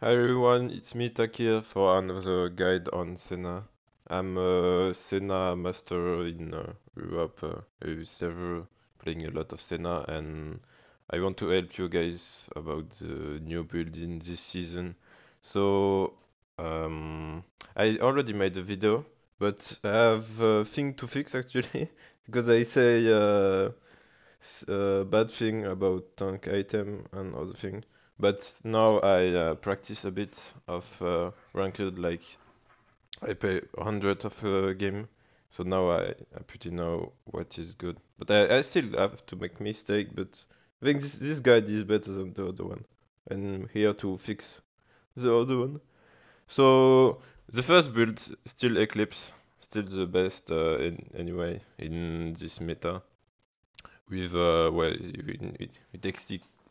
Hi everyone, it's me Takir for another guide on SENNA. I'm a SENNA master in Europe, server, playing a lot of SENNA, and I want to help you guys about the new build in this season. So, um, I already made a video, but I have a thing to fix actually, because I say bad thing about tank item and other thing. But now I practice a bit of ranked, like I play 100 of a game, so now I pretty know what is good. But I still have to make mistake, but I think this guide is better than the other one. And here to fix the other one. So the first build, still Eclipse, still the best anyway in this meta. With with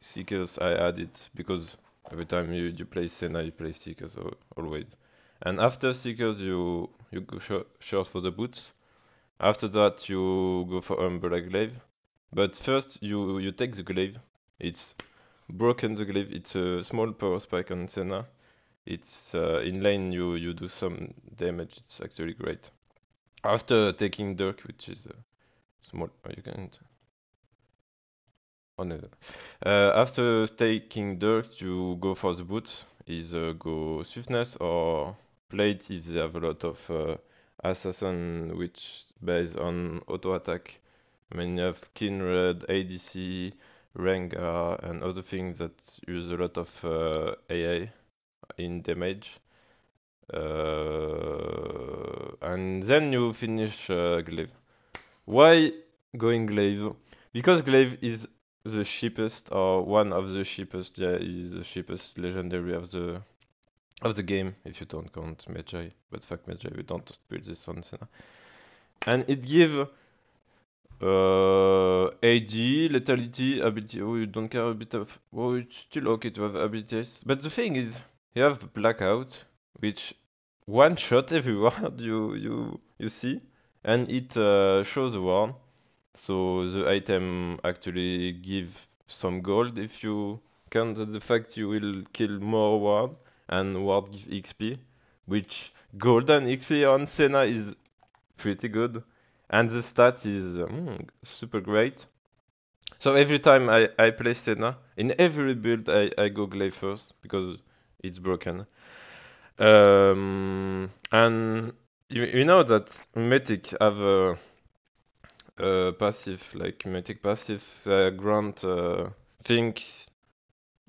seekers I add it because every time you play Senna you play seekers always. And after seekers you go short for the boots. After that you go for umbrella glaive. But first you take the glaive. It's broken the glaive. It's a small power spike on Senna. It's in lane you do some damage. It's actually great. After taking Dirk, which is small, you can. Oh no. After taking dirt, you go for the boots. Either go swiftness or plate if they have a lot of assassin which based on auto attack. I mean you have Kinred, ADC, Rengar and other things that use a lot of AI in damage. And then you finish glaive. Why going glaive? Because glaive is the cheapest, or one of the cheapest. Yeah, is the cheapest legendary of the game if you don't count Magi. But fuck Magi, we don't build this on Senna. And it give AD, lethality, ability. Oh, you don't care a bit of. Oh, it's still okay to have abilities. But the thing is, you have blackout, which one shot every ward you see, and it shows a ward. So the item actually give some gold if you count the fact you will kill more ward, and ward give XP, which gold and XP on Senna is pretty good, and the stat is super great. So every time I play Senna, in every build I go glaive first because it's broken. And you know that Mythic have a passive, like Mythic passive grant things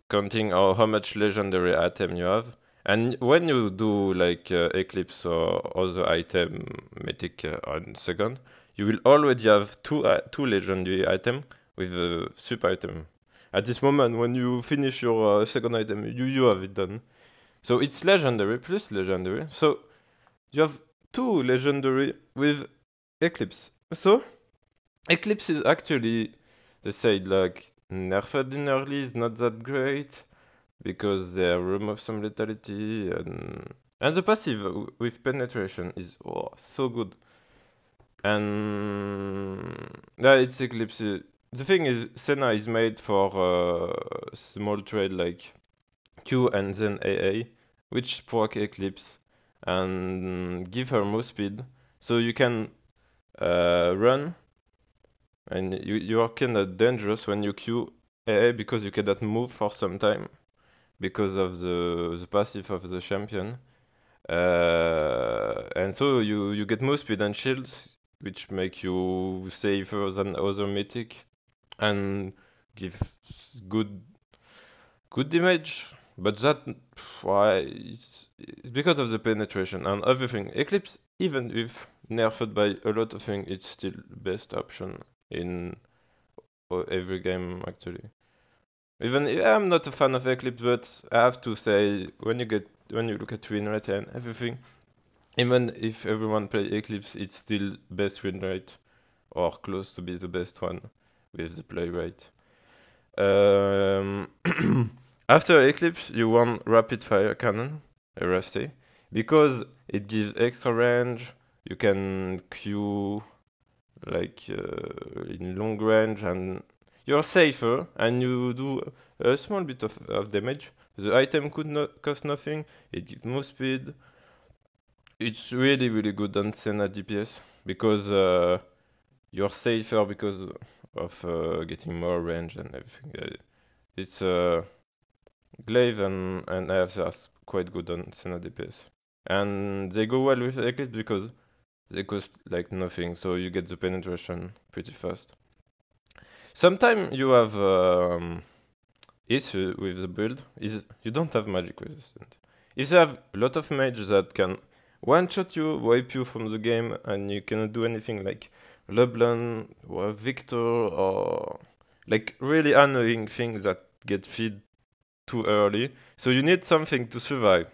counting how much legendary item you have. And when you do like Eclipse or other item Mythic on second, you will already have two legendary item with a super item. At this moment, when you finish your second item, you have it done. So it's legendary plus legendary. So you have two legendary with Eclipse. So Eclipse is actually, they say, like, nerfed in early is not that great because they remove some lethality, and the passive with penetration is so good. And yeah, it's Eclipse. The thing is, Senna is made for small trade like Q and then AA, which proc Eclipse and give her move speed, so you can run. And you are kinda dangerous when you Q AA because you cannot move for some time because of the passive of the champion. And so you get move speed and shields, which make you safer than other mythic and give good good damage. But that why it's because of the penetration and everything. Eclipse, even if nerfed by a lot of things, it's still best option in every game actually. Even I'm not a fan of Eclipse, but I have to say when you look at win rate and everything, even if everyone play Eclipse, it's still best win rate or close to be the best one with the play rate. Um, After Eclipse, you want Rapid Fire Cannon, RFC, because it gives extra range. You can Q like in long range, and you're safer and you do a small bit of damage, The item could not cost nothing. It gives move speed. It's really really good on Senna DPS because you're safer because of getting more range and everything. It's Glaive and AFs are quite good on Senna DPS. And they go well with Eclipse because they cost like nothing, so you get the penetration pretty fast. Sometimes you have issue with the build is you don't have magic resistance. If you have a lot of mages that can one-shot you, wipe you from the game, and you cannot do anything like LeBlanc or Victor or like really annoying things that get feed too early. So you need something to survive.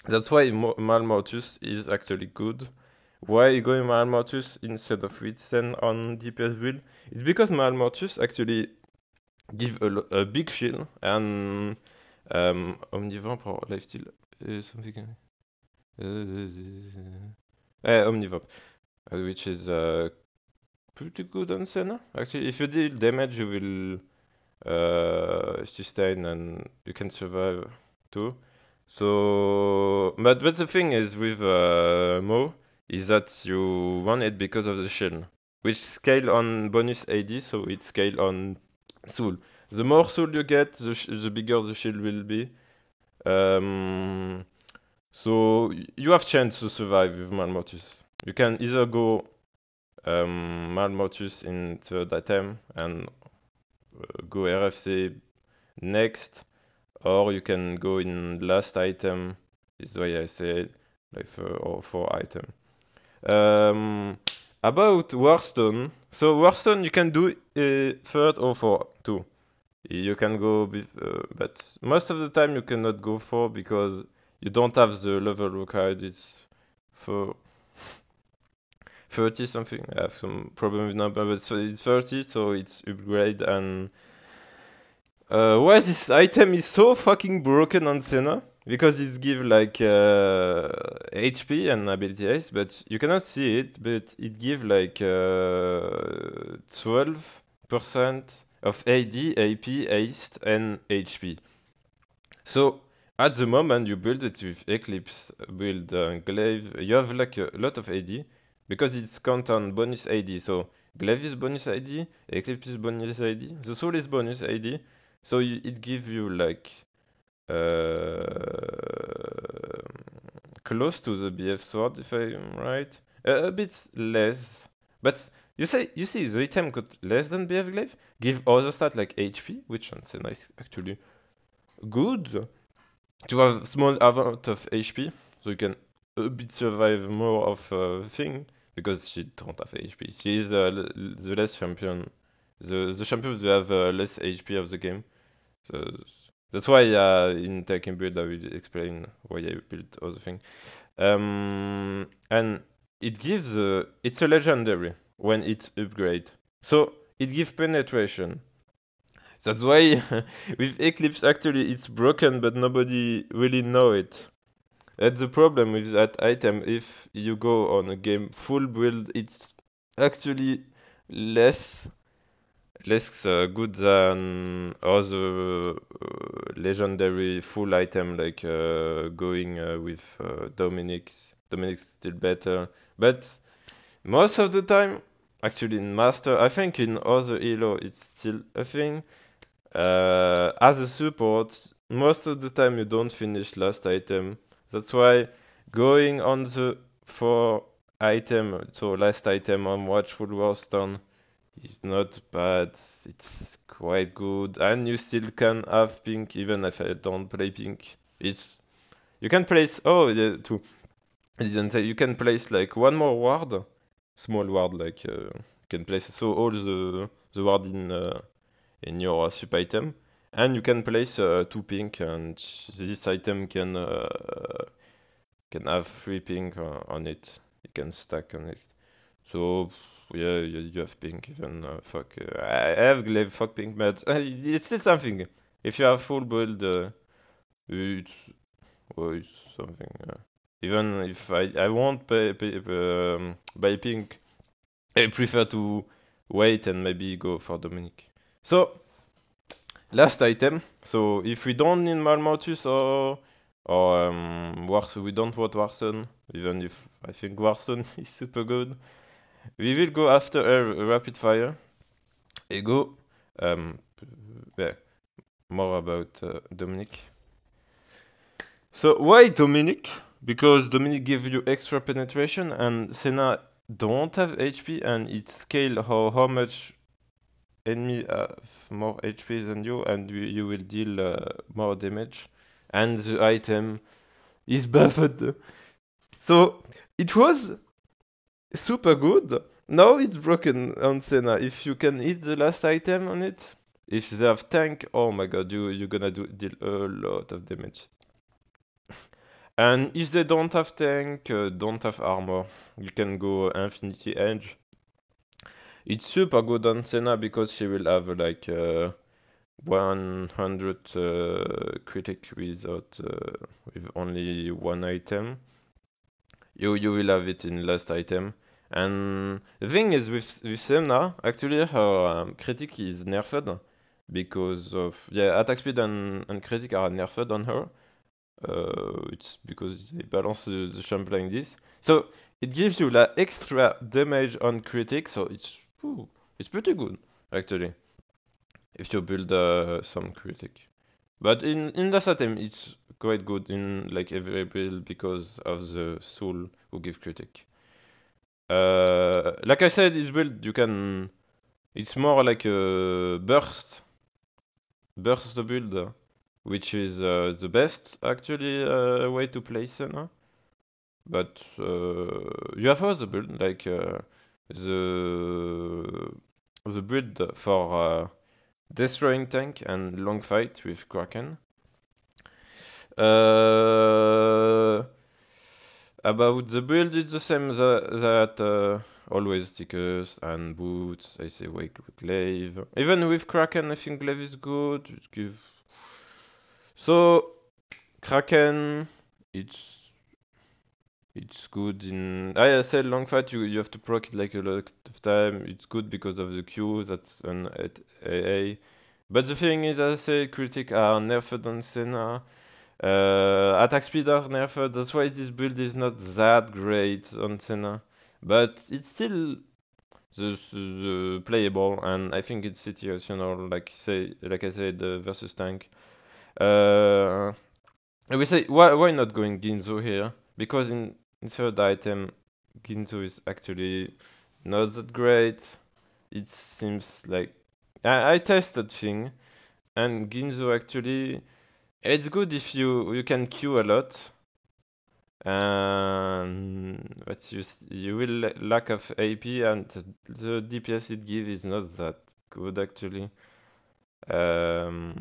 That's why Malmortus is actually good. Why going Malmortus instead of Witsen on DPS build? It's because Malmortus actually give a big shield and Omnivore for lifesteal something. Omnivore, which is pretty good on Senna. Actually, if you deal damage, you will sustain and you can survive too. So, but the thing is with Mo is that you want it because of the shield, which scale on bonus AD, so it scale on soul. The more soul you get, the bigger the shield will be. So you have chance to survive with Malmortus. You can either go Malmortus in third item and go RFC next, or you can go in last item. Is the way I say it, like or four item. About Warstone, so Warstone you can do third or four too. You can go, but most of the time you cannot go for because you don't have the level required. It's for 30 something. I have some problem with number, but so it's 30, so it's upgrade and why this item is so fucking broken on Senna? Because it gives like HP and ability haste, but you cannot see it, but it gives like 12% of AD, AP, haste, and HP. So at the moment you build it with Eclipse, build Glaive, you have like a lot of AD because it's count on bonus AD. So Glaive is bonus AD, Eclipse is bonus AD, the Soul is bonus AD. So it gives you like close to the BF sword, if I'm right. A bit less, but you see the item got less than BF glaive. Give other stat like HP, which is nice actually good to have small amount of HP, so you can a bit survive more of thing because she don't have HP. She is the less champion, the champion who have less HP of the game. So that's why in Tekken build I will explain why I built other thing. And it gives it's a legendary when it's upgrade. So it gives penetration. That's why with Eclipse actually it's broken but nobody really know it. That's the problem with that item. If you go on a game full build, it's actually less good than other legendary full item like going with Dominic's. Dominic's still better, but most of the time, actually in Master, I think in other Elo it's still a thing. As a support, most of the time you don't finish last item. That's why going on the 4 item, so last item on Watchful Warstone is not bad. It's quite good, and you still can have pink even if I don't play pink. It's you can place. Oh, yeah, too. I didn't say you can place like one more ward, small ward like you can place so all the ward in your sup item, and you can place 2 pink, and this item can have 3 pink on it. You can stack on it. So yeah, you have pink even. Fuck, I have glaive. Fuck pink, but it's still something. If you have full build, it's well, it's something. Even if I won't buy pink, I prefer to wait and maybe go for Dominic. So last item. So if we don't need Malmortus or we don't want Warson, even if I think Warson is super good, we will go after a rapid fire. Ego. Yeah, more about Dominic. So why Dominic? Because Dominic gives you extra penetration and Senna don't have HP and it scale how much enemy have more HP than you and you will deal more damage. And the item is buffed. So it was super good. Now it's broken on Senna. If you can hit the last item on it, if they have tank, oh my god, you're gonna deal a lot of damage. And if they don't have tank, don't have armor, you can go Infinity Edge. It's super good on Senna because she will have like 100 critic without with only one item. You will have it in last item. And the thing is with Senna, actually her critic is nerfed because of attack speed and critic are nerfed on her. It's because they balance the champ like this. So it gives you like extra damage on critic, so it's pretty good actually if you build some critic. But in last item it's quite good in like every build because of the soul who give critic. Like I said, this build you can. It's more like a burst build, which is the best actually way to play Senna. But you have other build like the build for destroying tank and long fight with Kraken. About the build, it's the same that always stickers and boots. I say wake glaive. Even with Kraken, I think glaive is good. It give so Kraken. It's good in. I said long fight. You have to proc it like a lot of time. It's good because of the Q. That's an AA. But the thing is, I say critic are nerfed on Senna. Attack speed are nerfed, that's why this build is not that great on Senna. But it's still the playable, and I think it's situational, like I said, versus tank. We say why not going Ginzo here? Because in third item, Ginzo is actually not that great. It seems like I tested thing, and Ginzo actually it's good if you can queue a lot, but you will lack of AP and the DPS it gives is not that good actually. Um,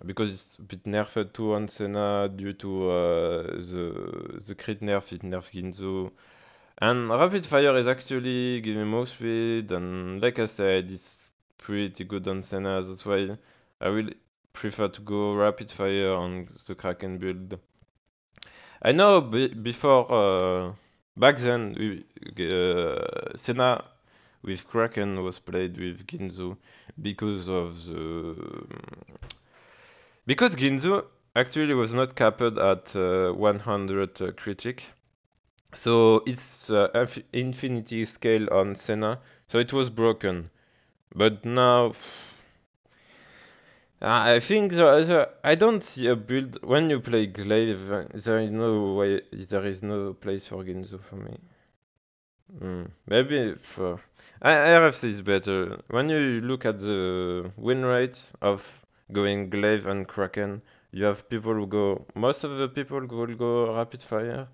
because it's a bit nerfed too on Senna due to the crit nerf, it nerf Ginzo. And rapid fire is actually giving more speed, and like I said, it's pretty good on Senna, that's why I will prefer to go rapid fire on the Kraken build. I know before, back then, Senna with Kraken was played with Ginzu because of the. Because Ginzu actually was not capped at 100 critic. So it's infinity scale on Senna, so it was broken. But now I think I don't see a build when you play glaive. There is no way. There is no place for Ginzo for me. Maybe for RFC is better. When you look at the win rate of going glaive and Kraken, you have people who go. Most of the people will go rapid fire.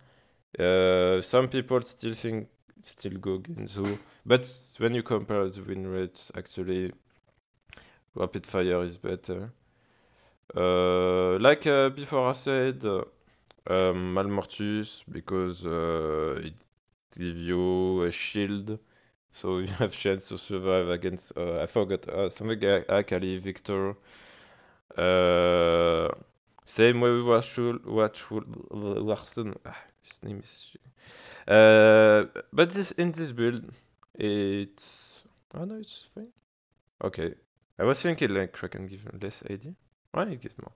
Some people still go Ginzo, but when you compare the win rates, actually rapid fire is better. Like before I said, Malmortus because it gives you a shield, so you have chance to survive against. I forgot something Akali Victor. Uh, Same way with Watchful Larson. His name is. But in this build, it's. Oh no, it's fine. Okay. I was thinking like Kraken give less AD. Why it gives more?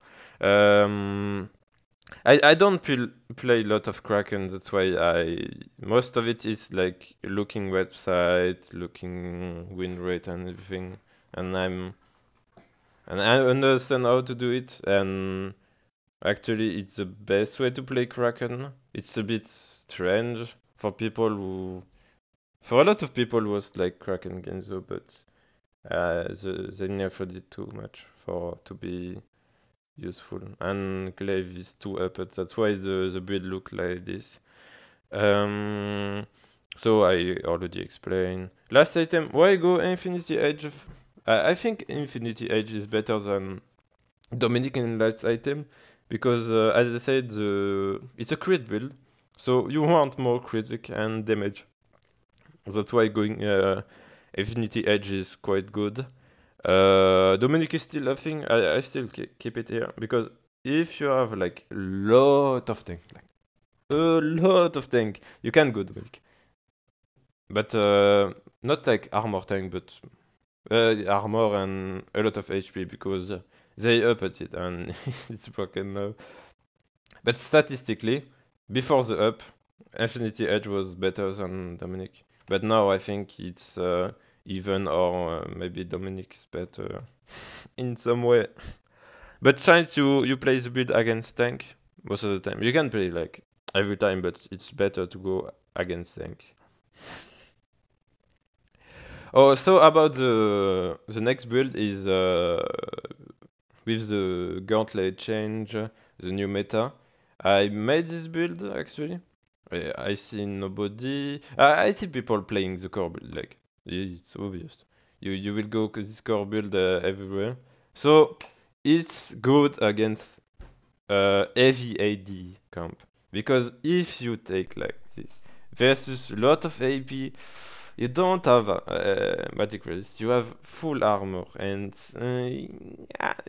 I don't play a lot of Kraken. That's why most of it is like looking website, looking win rate and everything, and I understand how to do it. And actually, it's the best way to play Kraken. It's a bit strange for people for a lot of people, was like Kraken Genzo, but they never did too much for to be useful. And Glaive is too up, that's why the build look like this. Um, so I already explained. Last item, why go Infinity Edge? I think Infinity Edge is better than Dominic in last item because, as I said, it's a crit build, so you want more critic and damage. That's why going Infinity Edge is quite good. Dominic is still a thing. I still keep it here because if you have like lot of tank, like a lot of tank, you can go Dominic. But not like armor tank, but armor and a lot of HP because they up at it and it's broken now. But statistically, before the up, Infinity Edge was better than Dominic. But now I think it's even or maybe Dominic's better in some way. But since you play the build against tank most of the time, you can play like every time, but it's better to go against tank. Oh, so about the next build is with the gauntlet change, the new meta. I made this build actually. I see nobody. I see people playing the core build. Like it's obvious. You will go this core build everywhere. So it's good against heavy AD camp because if you take like this versus a lot of AP, you don't have magic resist. You have full armor, and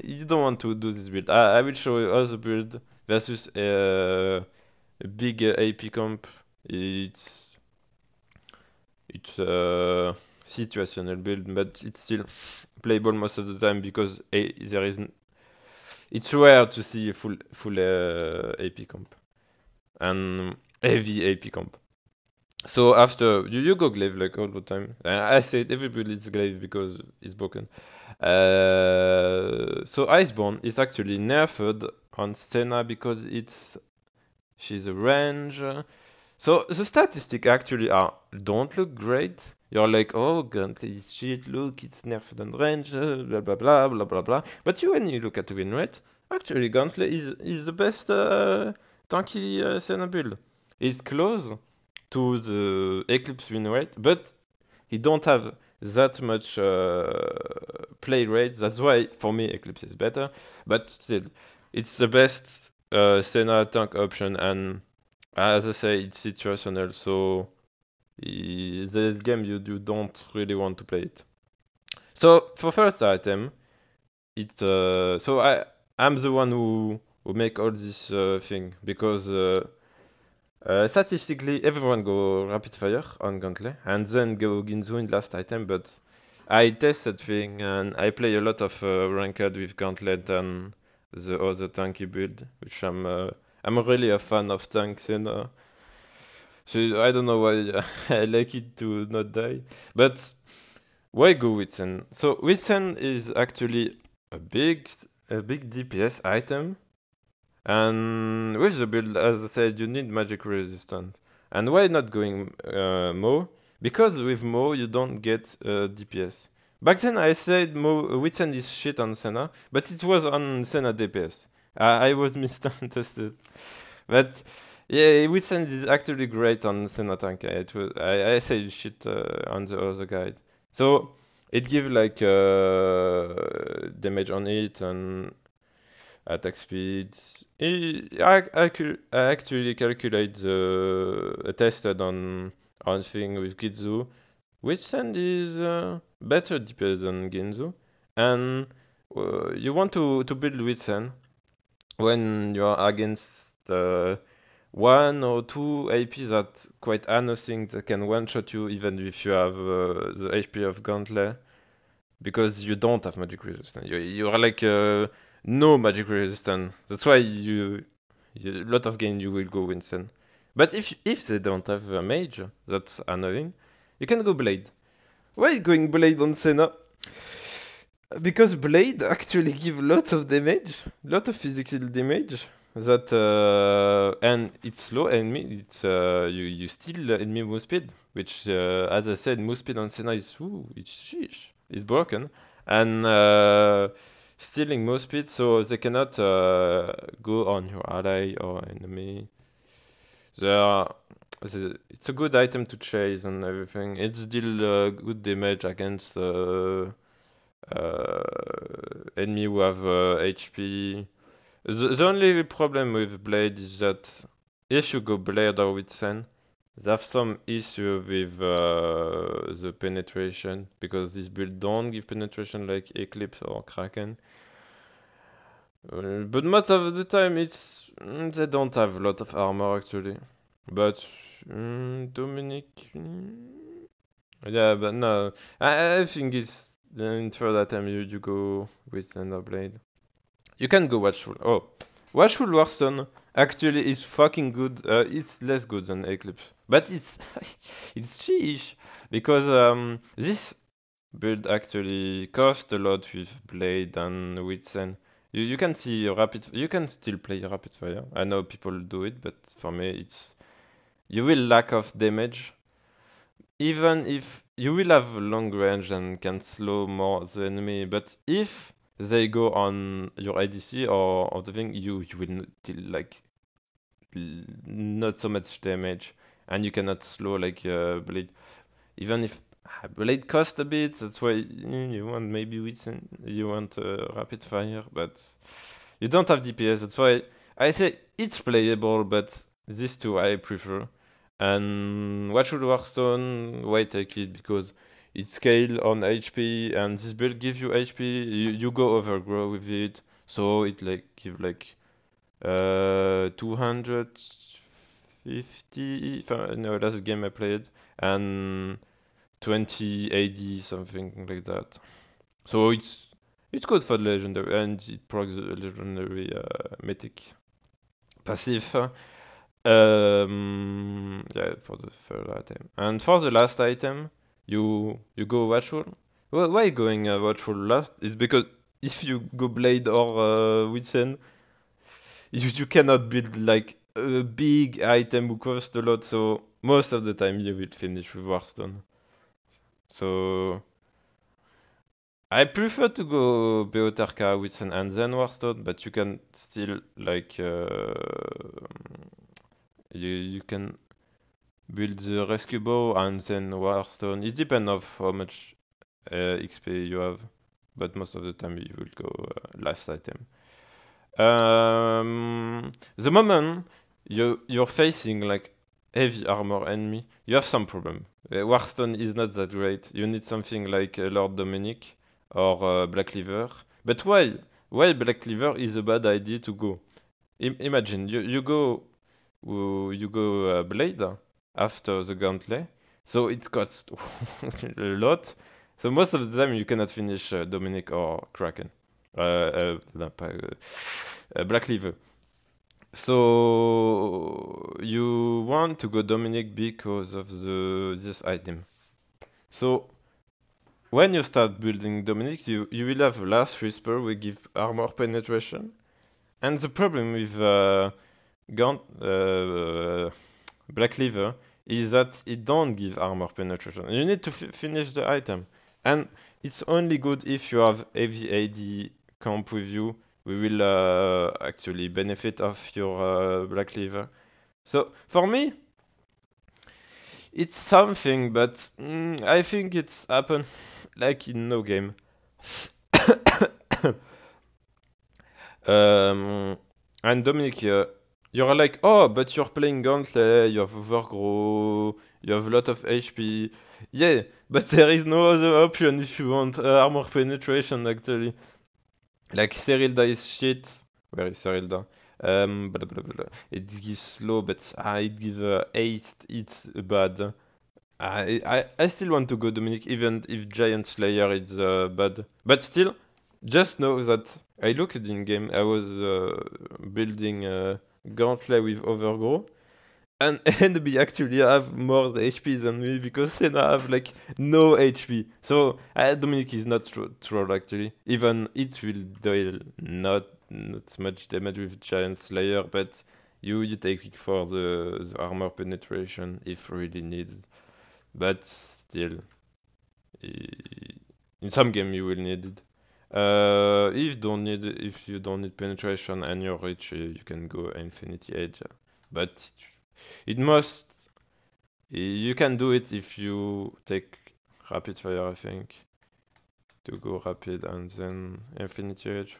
you don't want to do this build. I will show you other build versus a big AP comp. It's situational build, but it's still playable most of the time because there is. It's rare to see a full AP comp and heavy AP comp. So after you go glaive like all the time. I said every build is glaive because it's broken. So Iceborne is actually nerfed on SENNA because she's a range. So the statistics actually don't look great. You're like, oh, Gauntlet is shit. Look, it's nerfed on range. Blah blah blah blah blah blah. But when you look at the win rate, actually Gauntlet is the best tanky SENNA build. It's close to the Eclipse win rate, but he don't have that much play rate. That's why for me Eclipse is better. But still, it's the best SENNA tank option, and as I say, it's situational. So this game you don't really want to play it. So for first item, I'm the one who make all this thing because. Statistically, everyone go rapid fire on Gauntlet and then go Ginzu in last item, but I tested thing and I play a lot of ranked with Gauntlet and the other tanky build, which I'm really a fan of tanks and so I don't know why I like it to not die, but why go Witsen? So Witsen is actually a big DPS item. And with the build, as I said, you need magic resistance. And why not going Mo? Because with Mo you don't get DPS. Back then I said Mo Witsen is shit on Senna, but it was on Senna DPS. I was misunderstood. But yeah, Witsen is actually great on Senna tank. I said shit on the other guide. So it gives like damage on it and attack speed. I actually calculate the tested on thing with Gitzu, which send is better DPS than Ginzu, and you want to build Witsen when you are against one or two AP that quite nothing that can one shot you even if you have the HP of Gauntlet. because you don't have magic resistance. You are like no magic resistance. That's why a lot of game you will go Winston. But if they don't have a mage, that's annoying. You can go blade. Why going blade on Senna? Because blade actually give lot of damage, lot of physical damage. That and it's slow enemy. It's you steal enemy move speed, which as I said, move speed on Senna is it's sheesh, it's broken, and stealing move speed, so they cannot go on your ally or enemy. They are, it's a good item to chase and everything. It's deal good damage against enemy who have HP. The only problem with Blade is that if you go Blade or with Sen, they have some issue with the penetration because this build don't give penetration like Eclipse or Kraken. But most of the time they don't have a lot of armor actually. But Dominic, yeah, but no, I think it's for that time you go with Blade. You can go Watchful. Oh, Watchful Warstone actually is fucking good. It's less good than Eclipse, but it's it's cheap because this build actually cost a lot with Blade and with Sen. You can see rapid. You can still play rapid fire. I know people do it, but for me it's you will lack of damage. Even if you will have long range and can slow more the enemy, but if they go on your ADC or the thing, you will deal like not so much damage, and you cannot slow like Blade. Even if Blade cost a bit, that's why you want maybe you want rapid fire, but you don't have DPS. That's why I say it's playable, but these two I prefer. And Watchful Warstone, why take it? Because it scale on HP, and this build gives you HP. You go overgrow with it, so it like give like 250. No, last game I played, and 20 AD something like that. So it's good for the legendary, and it procs the legendary mythic passive. Yeah, for the third item. And for the last item, you go Watchful. Well, why going Watchful last? Is because if you go Blade or Witsen, you cannot build like a big item who cost a lot, so most of the time you will finish with Warstone. So I prefer to go Beotarka, Witsen and then Warstone, but you can still like you can build the rescue bow and then Warstone. It depends of how much XP you have, but most of the time you will go last item. The moment you're facing like heavy armor enemy, you have some problem. Warstone is not that great. You need something like Lord Dominic or Black Cleaver. But why? Why Black Cleaver is a bad idea to go? Imagine you go Blade after the gauntlet, so it costs a lot. So most of the time you cannot finish Dominic or Kraken. No, Black Cleaver. So you want to go Dominic because of this item. So when you start building Dominic, you will have Last Whisper, we give armor penetration. And the problem with Black Cleaver is that it don't give armor penetration. You need to finish the item. And it's only good if you have heavy AD comp with you. We will actually benefit of your Black Cleaver. So for me, it's something, but I think it's happened like in no game. And Dominic, you're like, oh, but you're playing Gauntlet, you have Overgrow, you have a lot of HP. Yeah, but there is no other option if you want armor penetration, actually. Like, Serilda is shit. Where is Serilda? Blah, blah, blah, blah. It gives slow, but it gives haste, it's bad. I still want to go Dominic, even if Giant Slayer is bad. But still, just know that I looked in game. I was building Gauntlet with Overgrow, and enemy actually have more HP than me because Senna have like no HP. So Dominic is not troll actually. Even it will deal not much damage with Giant Slayer, but you take it for the armor penetration if really needed. But still, in some game you will need it. If you don't need penetration and you're rich, you can go Infinity Edge. But it must. You can do it if you take rapid fire, I think, to go rapid and then Infinity Edge.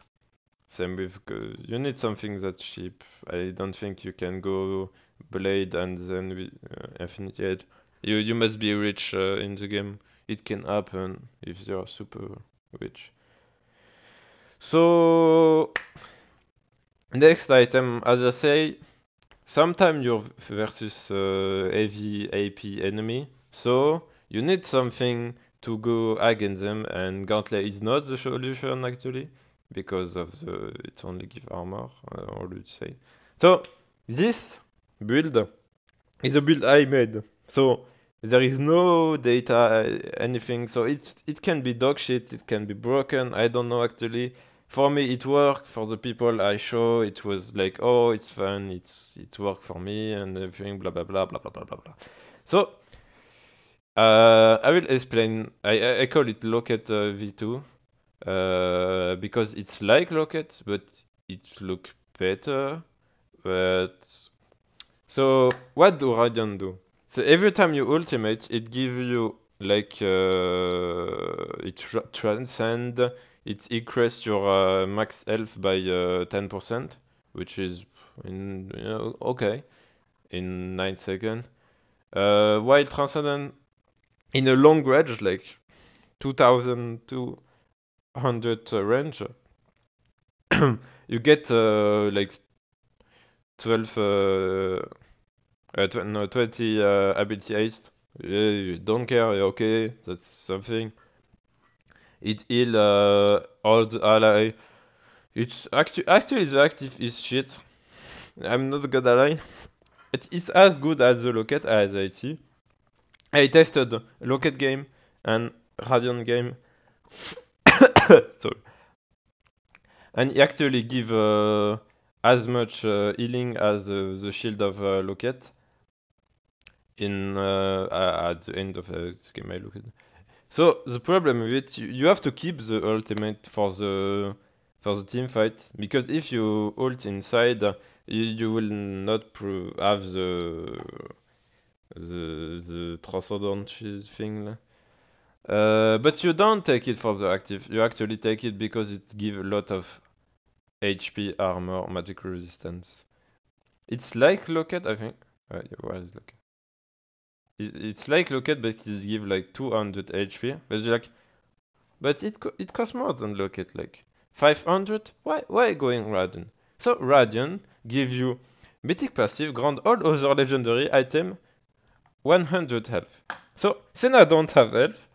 Same with you need something that's cheap. I don't think you can go blade and then Infinity Edge. You must be rich in the game. It can happen if you are super rich. So next item, as I say, sometimes you're versus heavy AP enemy, so you need something to go against them, and Gauntlet is not the solution actually, because of the it only give armor, I would say. So this build is a build I made, so there is no data, anything, so it can be dog shit, it can be broken, I don't know actually. For me, it worked. For the people I show, it was like, oh, it's fun, it worked for me and everything, blah blah blah blah blah blah blah blah. So I will explain. I call it Locket V2 because it's like Locket, but it look better. But so what do Radiant do? So every time you ultimate, it gives you like it transcend. It increases your max health by 10%, which is okay in 9 seconds. While transcendent in a long range, like 2200 range, you get like 12, no, 20 ability haste. You don't care, okay, that's something. It heal all the ally. It's actually the active is shit. I'm not gonna lie. It is as good as the Locket as I see. I tested Locket game and Radiant game. Sorry. And it actually give as much healing as the shield of Locket in at the end of the game I looked. So the problem with it, you have to keep the ultimate for the team fight, because if you ult inside, you will not have the transcendent thing. But you don't take it for the active. You actually take it because it gives a lot of HP, armor, magic resistance. It's like Locket, I think. Where is Locket? It's like Locket, but it gives like 200 HP. But you're like, but it costs more than Locket, like 500. Why going Radiant? So Radiant gives you mythic passive, grant all other legendary item 100 health. So Senna don't have health.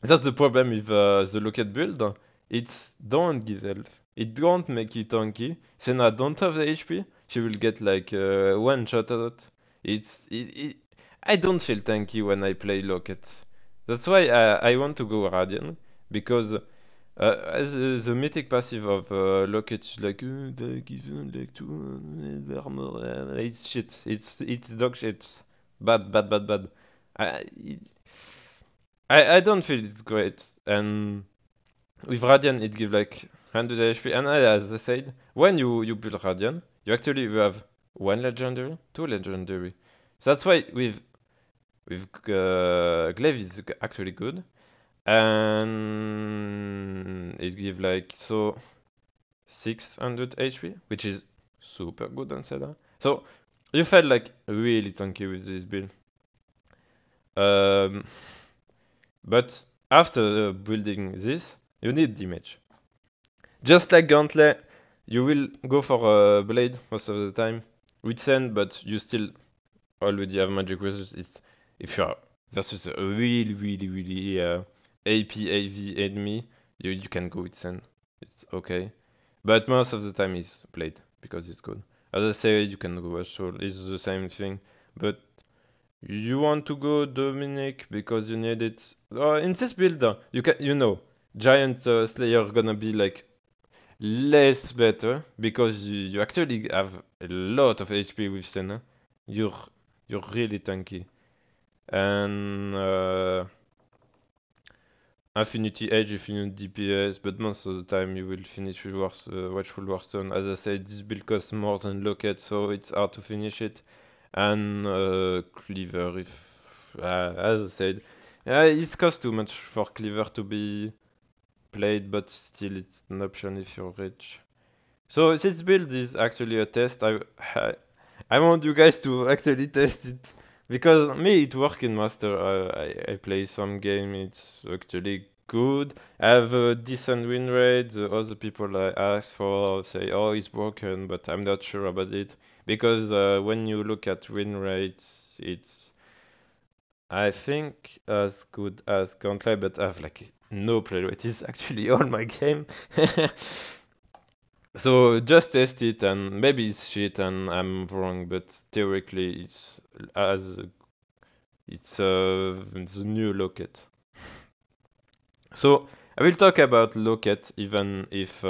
That's the problem with the Locket build. It don't give health. It don't make you tanky. Senna don't have the HP. She will get like one shot at it. I don't feel tanky when I play Locket. That's why I want to go Radiant, because the mythic passive of Locket is like, they give you like 2 armor. It's shit. It's dog shit. Bad, bad, bad, bad. I, I don't feel it's great. And with Radiant, it gives like 100 HP. And as I said, when you build Radiant, you actually have 1 legendary, 2 legendary. So that's why with Glaive is actually good. And it gives like 600 HP, which is super good on Senna. So you felt like really tanky with this build. But after building this, you need damage. Just like Gauntlet, you will go for a blade most of the time with Sand, but you still already have magic resist. If you're versus a really AP AV enemy, you can go with Sen. It's okay. But most of the time it's Blade because it's good. As I say, you can go Astral, it's the same thing. But you want to go Dominic because you need it. In this build, Giant Slayer gonna be like less better because you actually have a lot of HP with Senna. You're you're really tanky. And Affinity Edge if you need DPS, but most of the time you will finish with Watchful Warstone. As I said, this build costs more than Locket, so it's hard to finish it. And Cleaver, as I said, it costs too much for Cleaver to be played, but still it's an option if you're rich. So this build is actually a test. I want you guys to actually test it. Because me, it works in Master. I play some game, it's actually good. I have a decent win rate. The other people I ask for say, oh, it's broken, but I'm not sure about it. Because when you look at win rates, it's, I think, as good as Gauntlet, but I have like no play rate. It's actually all my game. So just test it, and maybe it's shit and I'm wrong, but theoretically as it's the new Locket. So I will talk about Locket, even if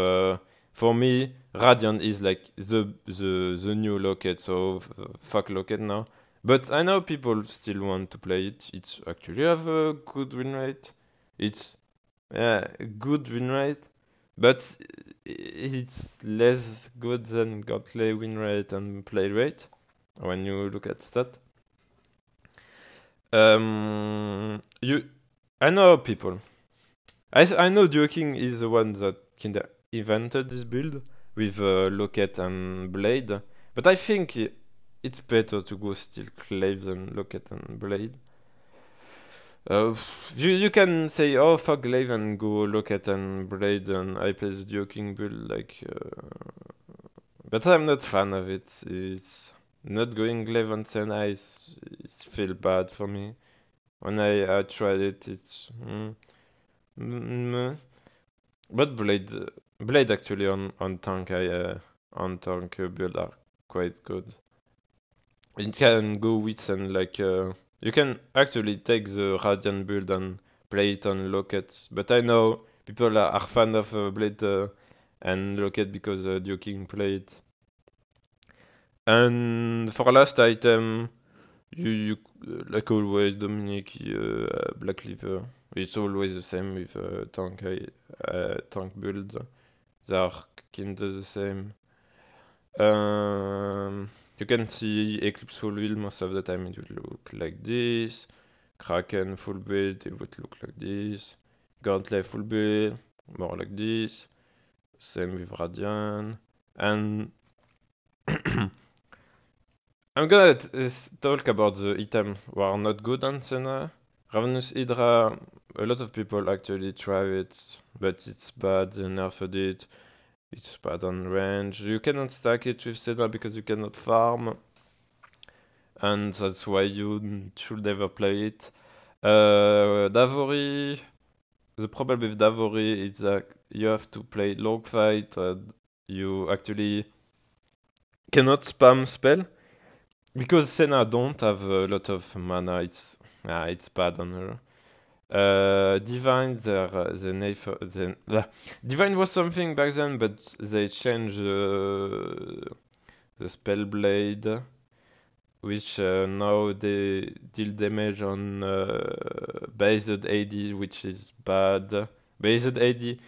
for me Radiant is like the new Locket. So fuck Locket now. But I know people still want to play it. It's actually have a good win rate. It's good win rate, but it's less good than Gauntlet win rate and play rate when you look at stat. You, I know people. I know Joking is the one that kinda invented this build with Locket and Blade, but I think it's better to go still Clave than Locket and Blade. Uh, you can say, oh fuck Glaive and go Locket and Blade and I play the Joking build like, but I'm not fan of it. It's not going Glaive and Senna it's feel bad for me. When I tried it, it's but Blade actually on tank on tank build are quite good. You can go with and like you can actually take the Radiant build and play it on Locket. But I know people are fan of Blade and Locket because Joking played. And for last item, you like always Dominic Black Cleaver. It's always the same with tank build. They are kinda the same. You can see Eclipse full build most of the time it will look like this. Kraken full build it would look like this. Gauntlet full build more like this. Same with Radiant. And I'm gonna talk about the items who are not good on Senna. Ravenous Hydra, a lot of people actually try it, but it's bad, they nerfed it. It's bad on range. You cannot stack it with Senna because you cannot farm. And that's why you should never play it. Davory. The problem with Davory is that you have to play long fight and you actually cannot spam spell. Because Senna don't have a lot of mana, it's bad on her. Divine, Divine was something back then, but they changed the spell blade, which now they deal damage on based AD, which is bad. Based AD,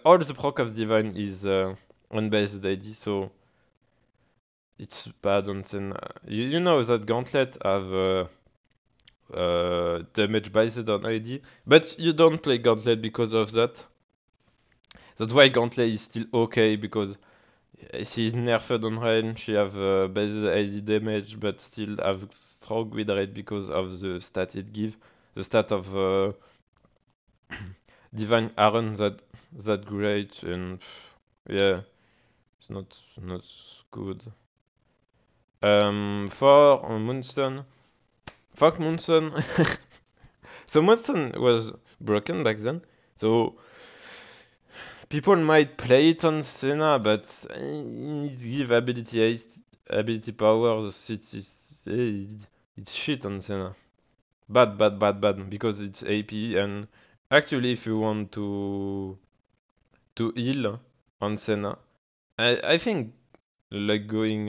all the proc of Divine is on based AD, so it's bad on Senna. You know that Gauntlet have damage based on ID, but you don't play Gauntlet because of that. That's why Gauntlet is still okay because she's nerfed on range, she have based ID damage, but still have strong win rate because of the stat it gives. The stat of Divine aren't that great, and yeah, it's not good. For Moonstone, fuck Moonstone. So Monstone was broken back then, so people might play it on Senna, but it give ability powers. It's shit on Senna. Bad, because it's AP, and actually if you want to heal on Senna, I think like going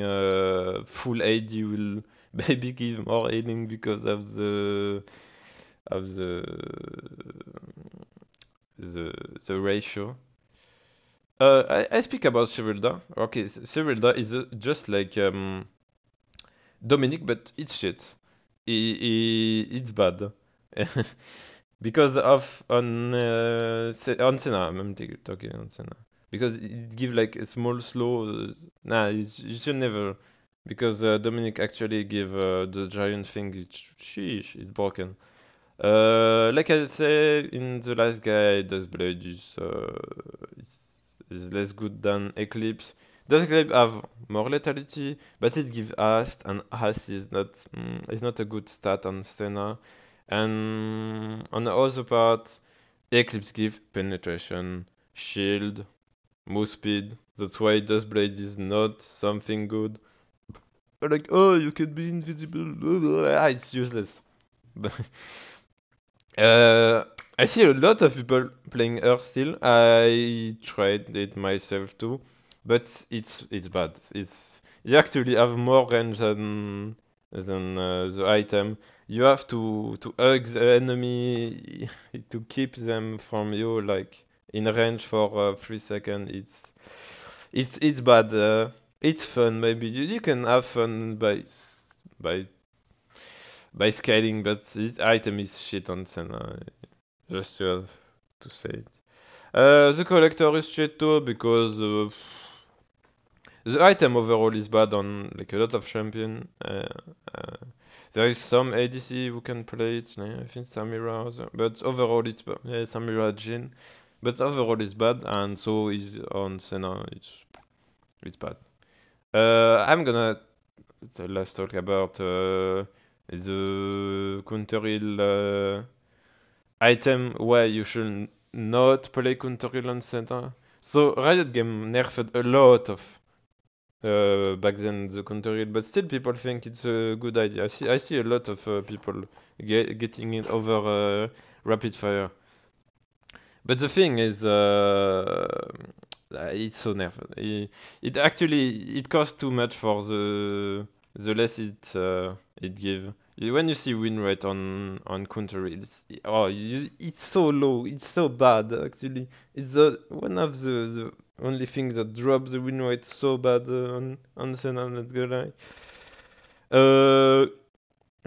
full AD will maybe give more healing because of the the ratio. I speak about Cyrilda. Okay, Cyrilda is just like Dominic, but it's shit. It's bad. Because of on Senna, I'm talking on Senna. Because it give like a small slow. Nah, you should never. Because Dominic actually give the giant thing. Sheesh, it's broken. Like I say in the last guide, this blade is less good than Eclipse. Does Eclipse have more lethality, but it gives Hast, and Hast is not a good stat on Senna. And on the other part, Eclipse gives penetration, shield, move speed. That's why Duskblade is not something good. Like, oh, you can be invisible. It's useless. Uh, I see a lot of people playing her still. I tried it myself too, but it's bad. It's you actually have more range than the item. You have to hug the enemy to keep them from you like in range for 3 seconds. It's bad. It's fun maybe. You can have fun by by scaling, but this item is shit on Senna. Just to have to say it. The collector is shit too because the item overall is bad on like a lot of champion. There is some ADC who can play it. I think Samira, but overall it's bad. Yeah, Samira Jin, but overall it's bad, and so is on Senna. It's bad. I'm gonna let's talk about the counter heal item where you should not play counter heal on center. So Riot Game nerfed a lot of back then the counter heal, but still people think it's a good idea. I see a lot of people getting it over rapid fire. But the thing is, it's so nerfed. It actually it costs too much for the less it give. When you see win rate on counter, it's so low. It's so bad. Actually, it's one of the only things that drops the win rate so bad on Senna. Not gonna lie. The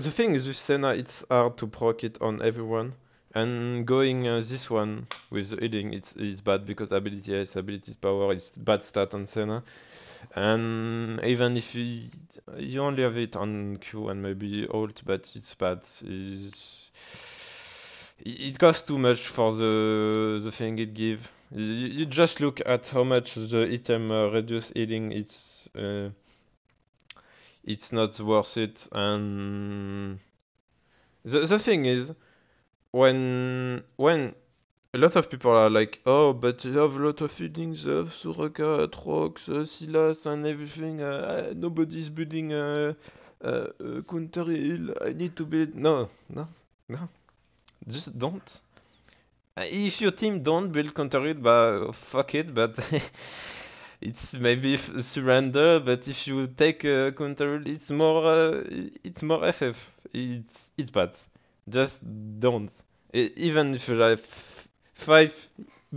thing is with Senna, it's hard to proc it on everyone. And going this one with the healing, it's bad because abilities power is bad stat on Senna. And even if you only have it on Q and maybe ult, but it's bad. It costs too much for the thing it give. You just look at how much the item reduce healing. It's not worth it. And the thing is, when a lot of people are like, oh, but you have a lot of feelings of Soraka, Atrox, Silas, and everything. Nobody's building counter heal. I need to build. No. Just don't. If your team don't build counter heal, bah, fuck it, but it's maybe surrender. But if you take counter heal, it's more FF. It's bad. Just don't. Even if you have 5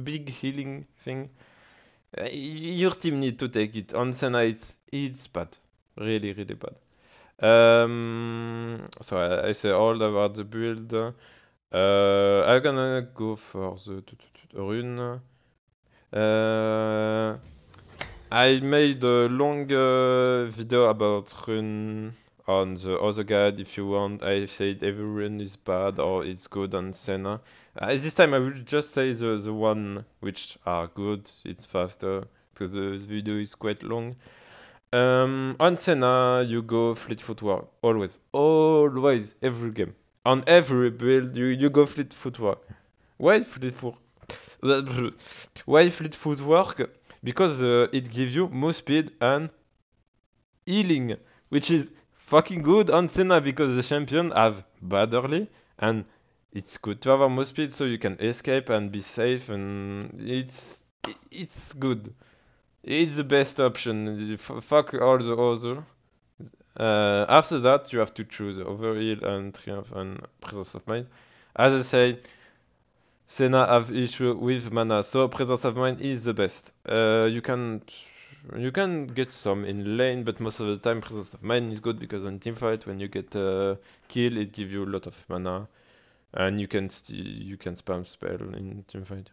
big healing thing, your team need to take it. On Senna, it's bad, really bad. So I say all about the build. I'm gonna go for the rune. I made a long video about rune on the other guide if you want. I said every rune is bad or is good on Senna. This time I will just say the one which are good, it's faster, because the video is quite long. On Senna you go Fleet Footwear, always, every game. On every build, you go fleet footwork. Why fleet foot? Why fleet footwork? Because it gives you more speed and healing, which is fucking good on Senna because the champion have bad early and it's good to have a more speed so you can escape and be safe and it's good. It's the best option. Fuck all the other. After that, you have to choose Overheal and Triumph and Presence of Mind. As I say, Senna have issue with mana, so Presence of Mind is the best. You can get some in lane, but most of the time Presence of Mind is good because on teamfight when you get kill, it gives you a lot of mana, and you can spam spell in teamfight.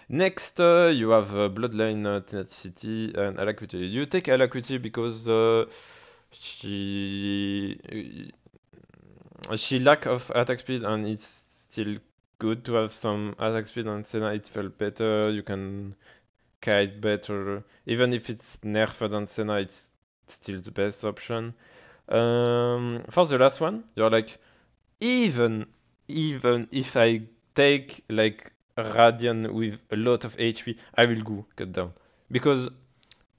Next, you have Bloodline, Tenacity, and Alacrity. You take Alacrity because she she lack of attack speed, and it's still good to have some attack speed on Senna. It felt better. You can kite better, even if it's nerfed on Senna. It's still the best option. For the last one, you're like, even if I take like Radiant with a lot of HP, I will go cut down because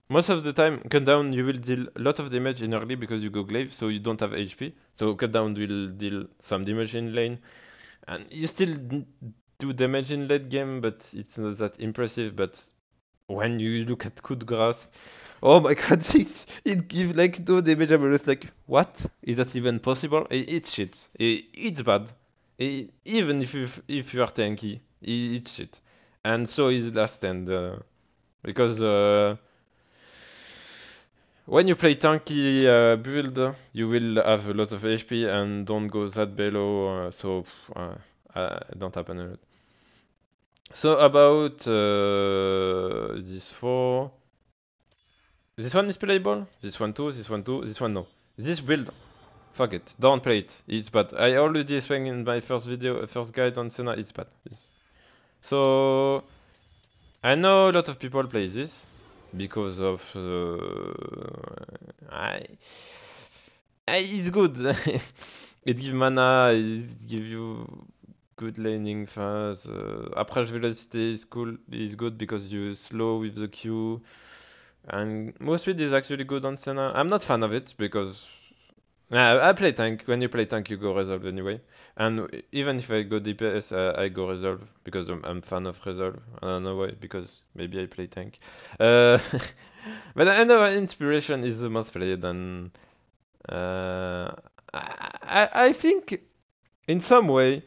most of the time, cut down you will deal a lot of damage in early because you go glaive, so you don't have HP. So cut down will deal some damage in lane, and you still do damage in late game, but it's not that impressive. But when you look at Coup de Grace, oh my god, it gives like no damage. I'm just like, what? Is that even possible? It's shit. It's bad. Even if you are tanky, it's shit. And so is last stand because. When you play tanky build, you will have a lot of HP and don't go that below, so don't happen a lot. So about these four, this one is playable, this one too, this one too, this one no. This build, fuck it, don't play it, it's bad. I already explained in my first video, first guide on Senna, it's bad. So, I know a lot of people play this because of it's good. It gives mana, it gives you good laning phase. Approach velocity is cool, is good because you slow with the Q. And move speed is actually good on Senna. I'm not fan of it because I play tank. When you play tank, you go resolve anyway. And even if I go DPS, I go resolve because I'm fan of resolve. I don't know why, because maybe I play tank. Uh, but I know inspiration is the most played, and I think in some way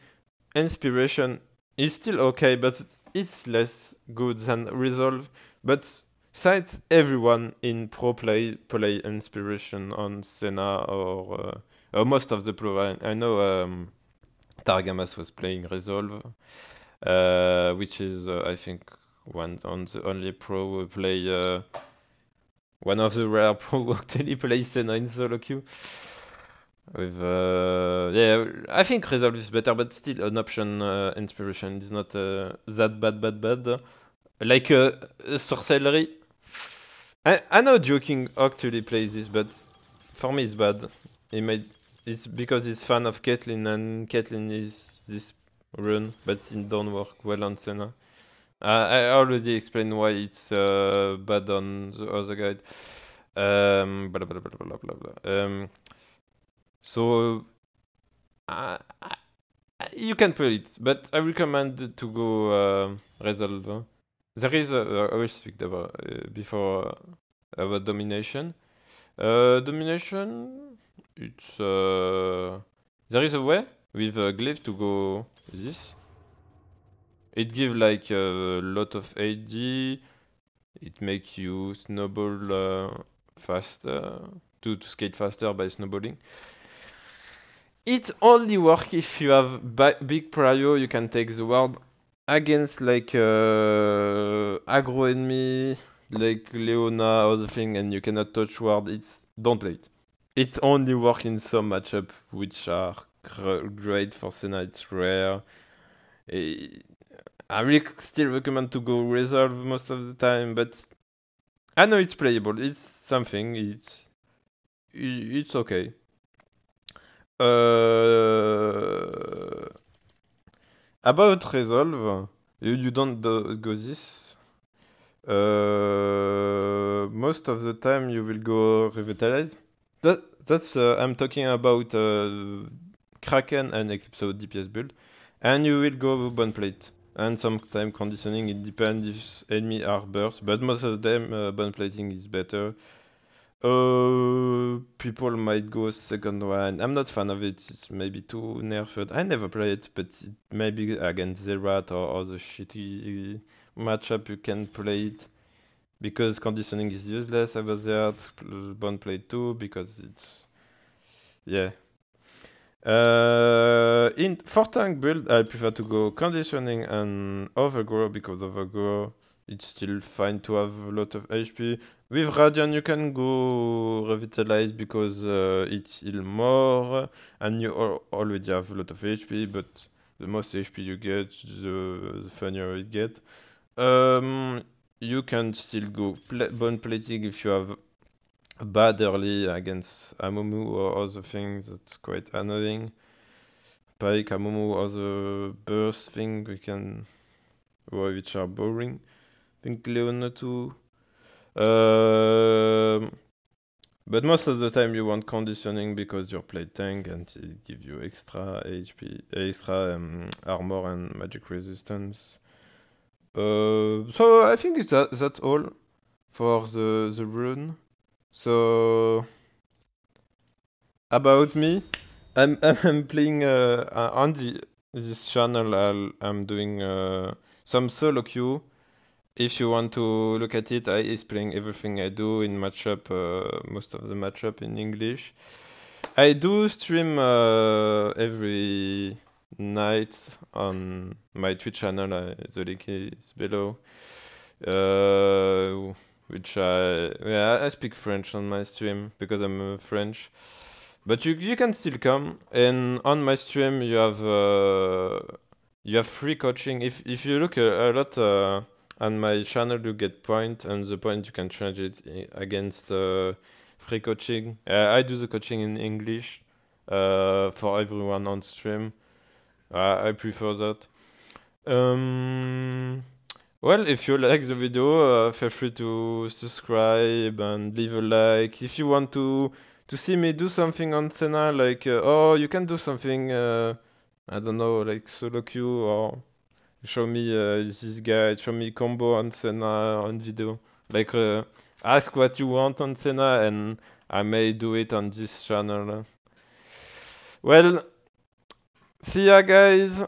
inspiration is still okay, but it's less good than resolve. But since everyone in pro play inspiration on Senna or most of the pro, I know Targamas was playing resolve, which is I think one on the only pro who play one of the rare pro who actually plays Senna in solo queue. With yeah, I think resolve is better, but still an option. Inspiration is not that bad. Like sorcellery. I know joking actually plays this, but for me it's bad. It's because he's fan of Caitlyn and Caitlyn is this rune, but it don't work well on Senna. I already explained why it's bad on the other guide. Blah blah blah blah blah blah. So you can play it, but I recommend to go resolve. There is I will speak about before about domination. Domination, it's there is a way with glaive to go this. It gives like a lot of AD. It makes you snowball faster to skate faster by snowballing. It only works if you have big prio. You can take the ward against like aggro enemy like Leona or the thing, and you cannot touch ward. Don't play it. It only works in some matchup which are great for Senna. It's rare. Eh, I will still recommend to go resolve most of the time, but I know it's playable. It's something. It's okay. About resolve, you don't go this. Most of the time you will go revitalize. That's I'm talking about Kraken and Eclipse DPS build, and you will go bone plate. And sometimes conditioning, it depends if enemy are burst, but most of them bone plating is better. People might go second one. I'm not fan of it. It's maybe too nerfed. I never play it, but it maybe against Zerat or other shitty matchup you can play it because conditioning is useless about that. Bone plate too because it's yeah. In for tank build, I prefer to go conditioning and overgrow because overgrow it's still fine to have a lot of HP. With Radiant, you can go revitalize because it heal more and you already have a lot of HP. But the most HP you get, the funnier it get. You can still go bone plating if you have bad early against Amumu or other things. That's quite annoying. Pike, Amumu, other burst thing we can, which are boring. I think Leona too. But most of the time you want conditioning because you're play tank and it gives you extra HP, extra armor and magic resistance. So I think that's all for the rune. So about me, I'm playing on this channel. I'm doing some solo queue. If you want to look at it, I explain everything I do in matchup, most of the matchup in English. I do stream every night on my Twitch channel. The link is below. Which I speak French on my stream because I'm French. But you can still come, and on my stream you have free coaching. If you look a lot on my channel, you get point, and the point you can change it against free coaching. I do the coaching in English for everyone on stream. I prefer that. Well, if you like the video, feel free to subscribe and leave a like. If you want to see me do something on SENNA, like oh, you can do something, I don't know, like solo queue or show me this guy, show me combo on SENNA on video. Like ask what you want on SENNA, and I may do it on this channel. Well, see ya, guys.